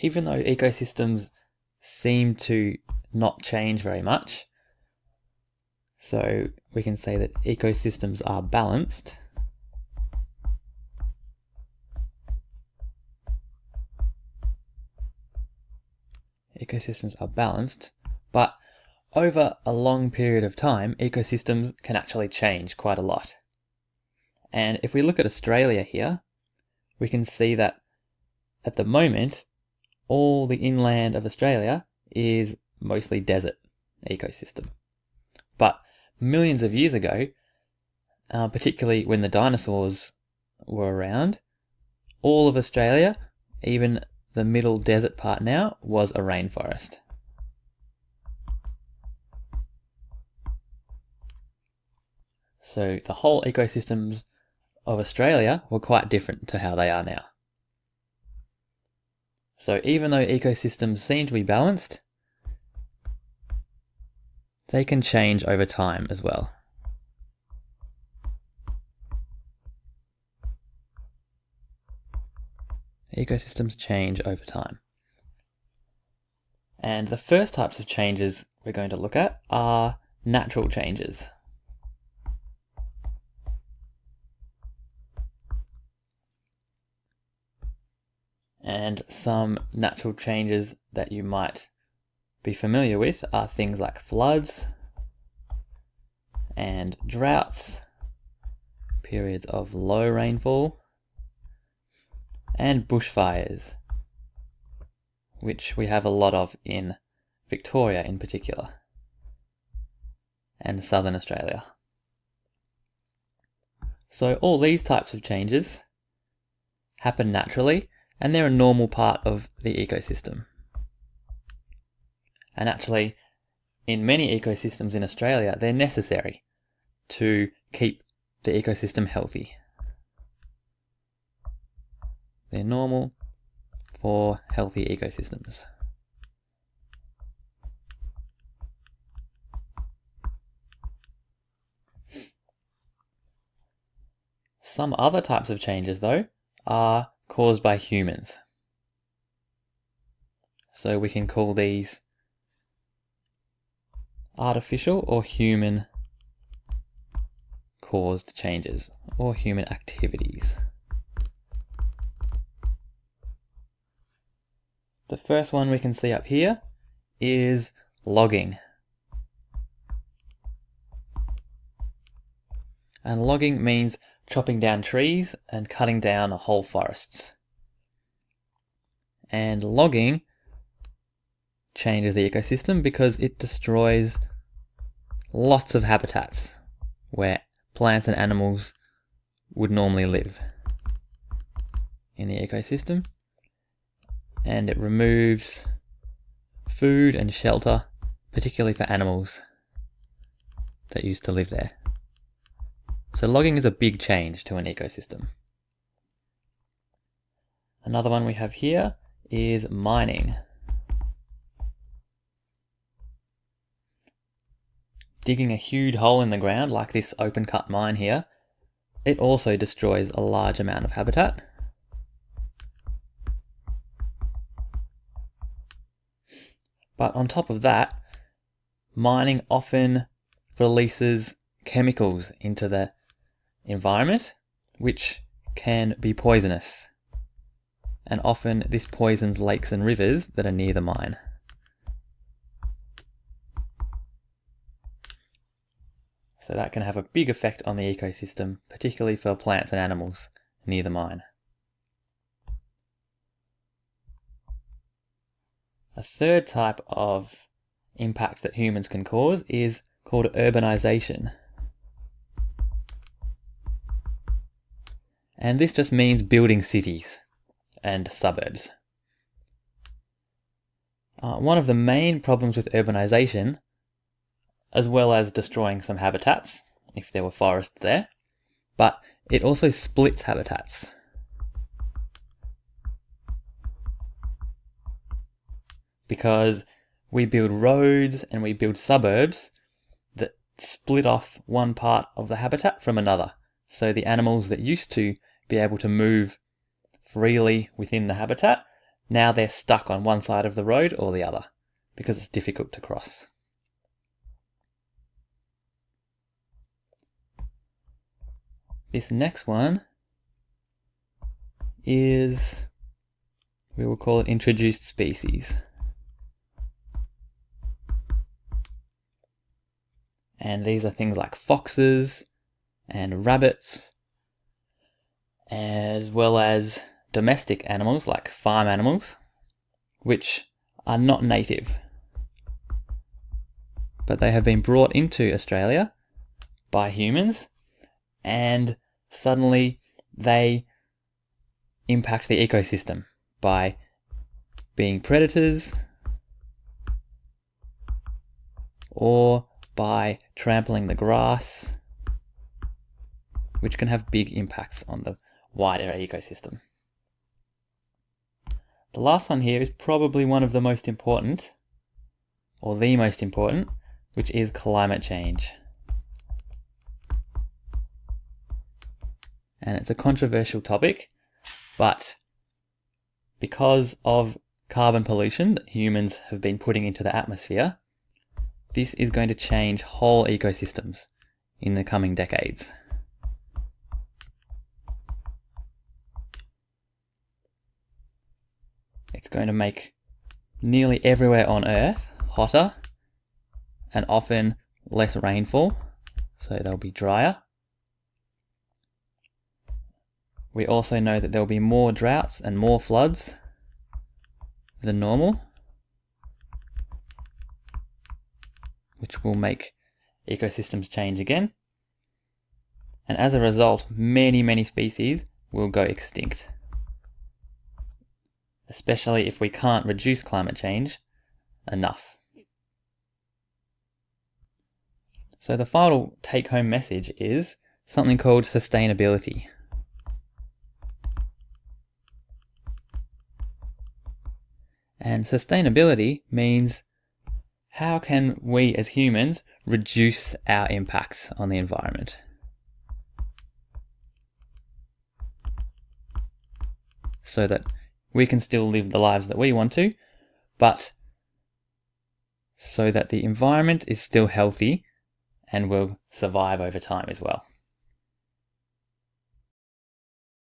even though ecosystems seem to not change very much, so we can say that ecosystems are balanced. Ecosystems are balanced, but over a long period of time, ecosystems can actually change quite a lot. And if we look at Australia here, we can see that at the moment, all the inland of Australia is mostly desert ecosystem. But millions of years ago, particularly when the dinosaurs were around, all of Australia, even the middle desert part now, was a rainforest. So the whole ecosystems of Australia were quite different to how they are now. So even though ecosystems seem to be balanced, they can change over time as well. Ecosystems change over time. And the first types of changes we're going to look at are natural changes. And some natural changes that you might be familiar with are things like floods and droughts, periods of low rainfall, and bushfires, which we have a lot of in Victoria in particular, and southern Australia. So all these types of changes happen naturally, and they're a normal part of the ecosystem. And actually, in many ecosystems in Australia, they're necessary to keep the ecosystem healthy. They're normal for healthy ecosystems. Some other types of changes, though, are caused by humans. So we can call these artificial or human caused changes, or human activities. The first one we can see up here is logging. And logging means chopping down trees and cutting down whole forests. And logging changes the ecosystem because it destroys lots of habitats where plants and animals would normally live in the ecosystem. And it removes food and shelter, particularly for animals that used to live there. So logging is a big change to an ecosystem. Another one we have here is mining. Digging a huge hole in the ground, like this open cut mine here, it also destroys a large amount of habitat. But on top of that, mining often releases chemicals into the environment, which can be poisonous. And often this poisons lakes and rivers that are near the mine. So that can have a big effect on the ecosystem, particularly for plants and animals near the mine. A third type of impact that humans can cause is called urbanisation. And this just means building cities and suburbs. One of the main problems with urbanisation, as well as destroying some habitats, if there were forests there, but it also splits habitats. Because we build roads and we build suburbs that split off one part of the habitat from another. So the animals that used to be able to move freely within the habitat now they're stuck on one side of the road or the other because it's difficult to cross. This next one is, we will call it introduced species. And these are things like foxes and rabbits, as well as domestic animals like farm animals, which are not native. But they have been brought into Australia by humans, and suddenly they impact the ecosystem by being predators or by trampling the grass, which can have big impacts on the wider ecosystem. The last one here is probably one of the most important, or the most important, which is climate change. And it's a controversial topic, but because of carbon pollution that humans have been putting into the atmosphere, this is going to change whole ecosystems in the coming decades. It's going to make nearly everywhere on Earth hotter and often less rainfall, so they'll be drier. We also know that there will be more droughts and more floods than normal, which will make ecosystems change again. And as a result, many species will go extinct, especially if we can't reduce climate change enough. So the final take-home message is something called sustainability. And sustainability means, how can we as humans reduce our impacts on the environment? So that we can still live the lives that we want to, but so that the environment is still healthy and will survive over time as well.